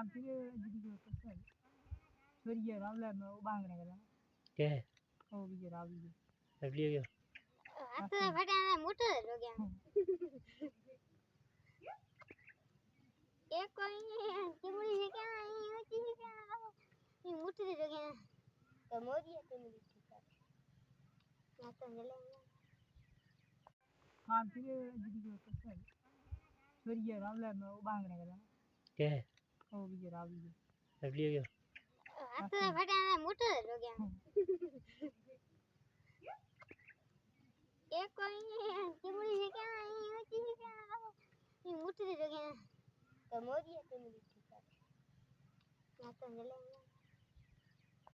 Kampire jadi kesel. Sorry ya, Ramla मैं वो बांग रहा है। क्या है वो भी रावी। रबली हो गया आता फटाना मोटो हो गया एक कोई चिमड़ी से क्या आई होती है क्या ये मोटो हो गया तो मोदी है तुम भी ठीक है ना तो जलेंगे Kampire jadi kesel. Sorry ya, Ramla मैं वो बांग रहा है। क्या है वो भी रावी। रबली हो गया आता फटाना मोटो हो गया एक कोई चिमड़ी से क्या आई होती है क्या ये मोटो हो गया तो मोदी है तुम भी ठीक है ना तो जलेंगे